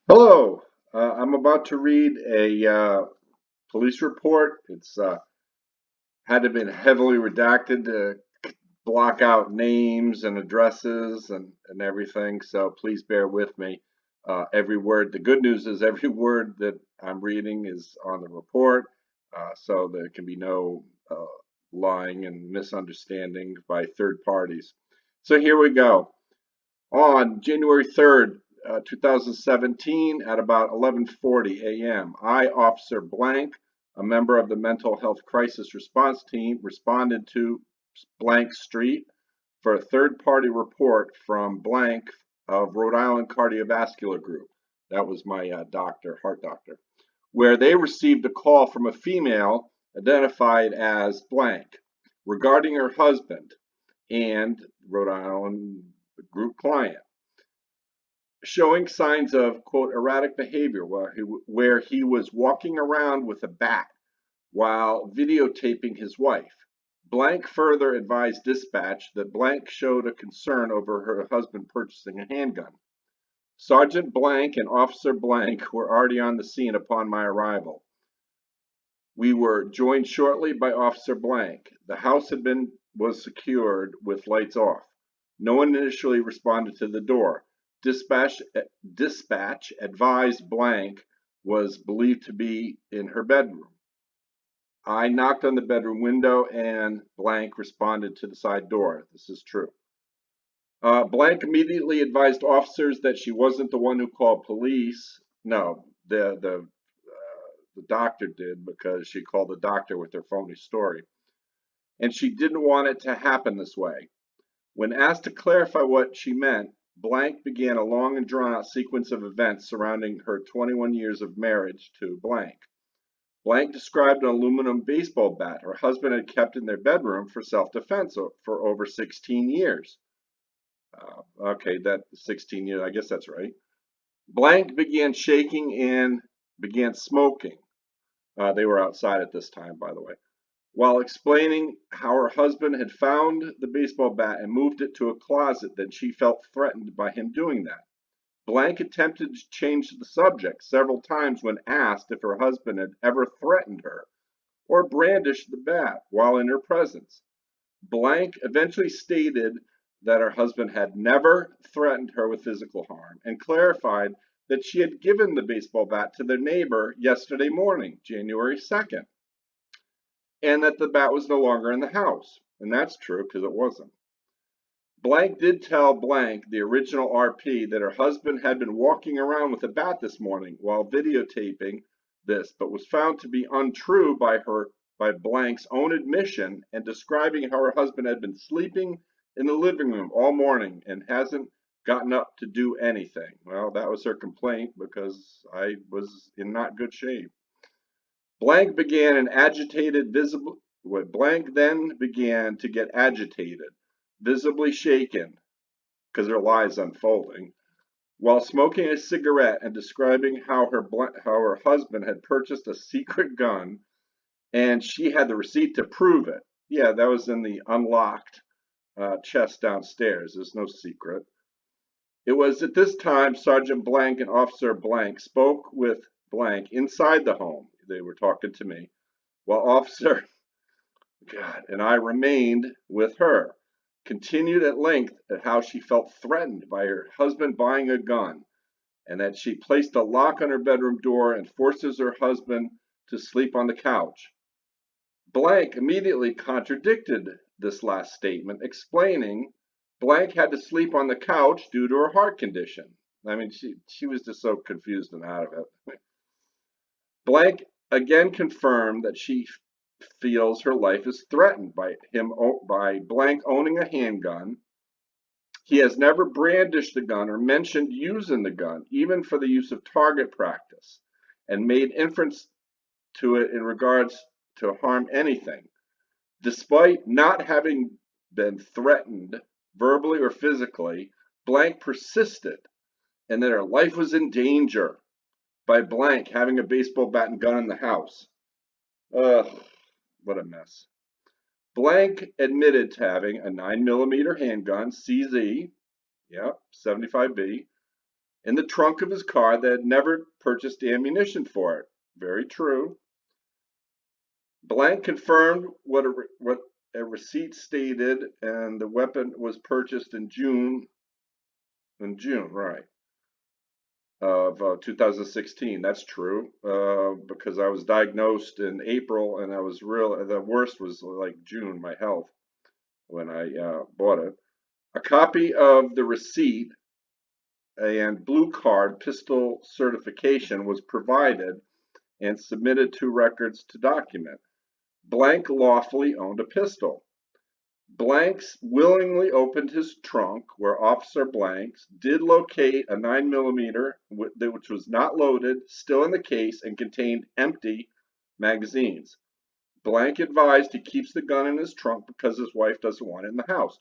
Hello. I'm about to read a police report. It's had to been heavily redacted to block out names and addresses and everything. So please bear with me. Every word. The good news is every word that I'm reading is on the report, so there can be no lying and misunderstanding by third parties. So here we go. On January 3rd, 2017, at about 11:40 a.m., I, Officer Blank, a member of the Mental Health Crisis Response Team, responded to Blank Street for a third-party report from Blank of Rhode Island Cardiovascular Group. That was my doctor, heart doctor, where they received a call from a female identified as Blank regarding her husband and Rhode Island group client showing signs of quote erratic behavior where he was walking around with a bat while videotaping his wife. Blank further advised dispatch that Blank showed a concern over her husband purchasing a handgun. Sergeant Blank and Officer Blank were already on the scene upon my arrival. We were joined shortly by Officer Blank. The house was secured with lights off. No one initially responded to the door. Dispatch advised Blank was believed to be in her bedroom. I knocked on the bedroom window and Blank responded to the side door. This is true. Blank immediately advised officers that she wasn't the one who called police. No, the doctor did because she called the doctor with her phony story. And she didn't want it to happen this way. When asked to clarify what she meant, Blank began a long and drawn out sequence of events surrounding her 21 years of marriage to Blank. Blank described an aluminum baseball bat her husband had kept in their bedroom for self defense for over 16 years. Okay, that 16 years, I guess that's right. Blank began shaking and began smoking. They were outside at this time, by the way. While explaining how her husband had found the baseball bat and moved it to a closet, that she felt threatened by him doing that. Blank attempted to change the subject several times when asked if her husband had ever threatened her or brandished the bat while in her presence. Blank eventually stated that her husband had never threatened her with physical harm and clarified that she had given the baseball bat to their neighbor yesterday morning, January 2nd, and that the bat was no longer in the house. And that's true because it wasn't. Blank did tell Blank, the original RP, that her husband had been walking around with a bat this morning while videotaping this, but was found to be untrue by Blank's own admission and describing how her husband had been sleeping in the living room all morning and hasn't gotten up to do anything. Well, that was her complaint because I was in not good shape. Blank began an agitated visible Blank then began to get agitated, visibly shaken, because her lie's unfolding, while smoking a cigarette and describing how her husband had purchased a secret gun and she had the receipt to prove it. Yeah, that was in the unlocked chest downstairs. There's no secret. It was at this time Sergeant Blank and Officer Blank spoke with Blank inside the home. They were talking to me, while Officer God and I remained with her. Continued at length at how she felt threatened by her husband buying a gun, and that she placed a lock on her bedroom door and forces her husband to sleep on the couch. Blank immediately contradicted this last statement, explaining Blank had to sleep on the couch due to her heart condition. I mean, she was just so confused and out of it. Blank again confirmed that she feels her life is threatened by Blank owning a handgun. He has never brandished the gun or mentioned using the gun, even for the use of target practice, and made inference to it in regards to harm anything. Despite not having been threatened verbally or physically, Blank persisted and that her life was in danger by Blank having a baseball bat and gun in the house. Ugh, what a mess. Blank admitted to having a 9mm handgun, CZ, yep, 75B, in the trunk of his car that had never purchased ammunition for it. Very true. Blank confirmed what a receipt stated, and the weapon was purchased in June, right, of 2016. That's true, because I was diagnosed in April, and the worst was like June, my health, when I bought it. A copy of the receipt and blue card pistol certification was provided and submitted to records to document. Blank lawfully owned a pistol. Blanks willingly opened his trunk, where Officer Blanks did locate a 9mm, which was not loaded, still in the case, and contained empty magazines. Blank advised he keeps the gun in his trunk because his wife doesn't want it in the house.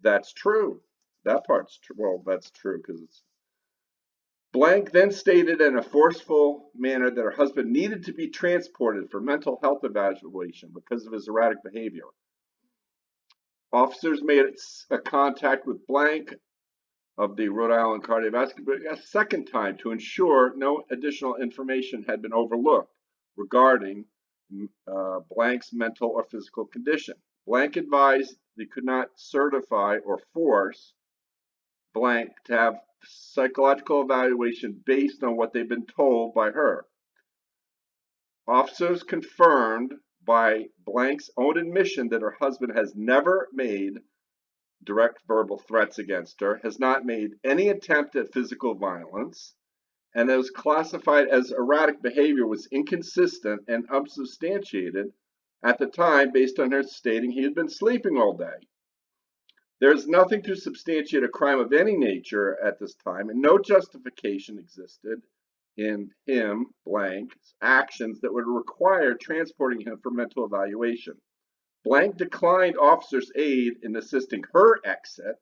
That's true. That part's true. Well, that's true because it's. Blank then stated in a forceful manner that her husband needed to be transported for mental health evaluation because of his erratic behavior. Officers made a contact with Blank of the Rhode Island Cardiovascular a second time to ensure no additional information had been overlooked regarding Blank's mental or physical condition. Blank advised they could not certify or force Blank to have psychological evaluation based on what they've been told by her. Officers confirmed by Blank's own admission that her husband has never made direct verbal threats against her, has not made any attempt at physical violence, and was classified as erratic behavior was inconsistent and unsubstantiated at the time based on her stating he had been sleeping all day. There is nothing to substantiate a crime of any nature at this time, and no justification existed in him, Blank's, actions that would require transporting him for mental evaluation. Blank declined officers' aid in assisting her exit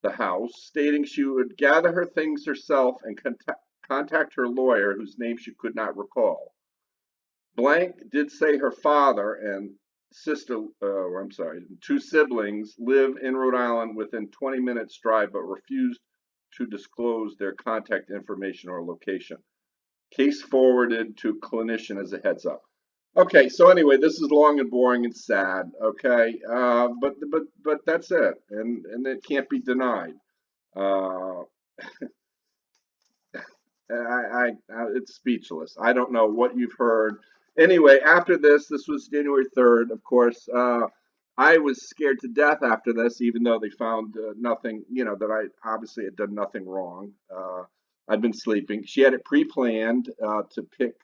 the house, stating she would gather her things herself and contact her lawyer, whose name she could not recall. Blank did say her father and two siblings live in Rhode Island within 20 minutes drive, but refused to disclose their contact information or location. Case forwarded to clinician as a heads up. Okay, so anyway, this is long and boring and sad. Okay, but that's it, and it can't be denied. It's speechless. I don't know what you've heard. Anyway, after this was January 3rd, of course. I was scared to death after this, even though they found nothing, that I obviously had done nothing wrong. I'd been sleeping. She had it pre-planned to pick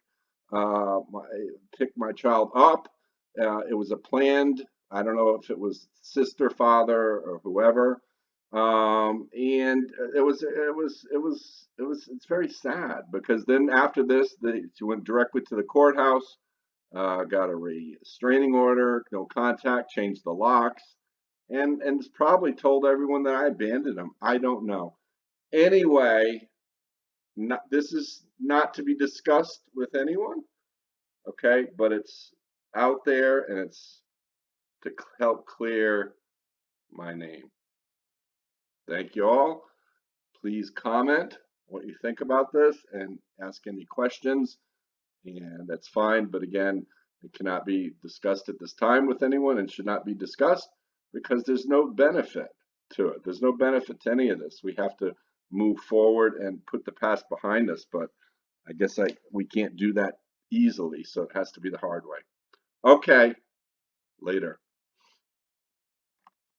my child up. It was a planned, I don't know if it was sister, father, or whoever. And it's very sad because then after this, she went directly to the courthouse, got a restraining order, no contact, changed the locks, and probably told everyone that I abandoned them. I don't know. Anyway, this is not to be discussed with anyone, okay? But it's out there and it's to help clear my name. Thank you all. Please comment what you think about this and ask any questions, and that's fine. But again, it cannot be discussed at this time with anyone and should not be discussed because there's no benefit to it. There's no benefit to any of this. We have to move forward and put the past behind us, but I guess we can't do that easily, so it has to be the hard way. Okay, later.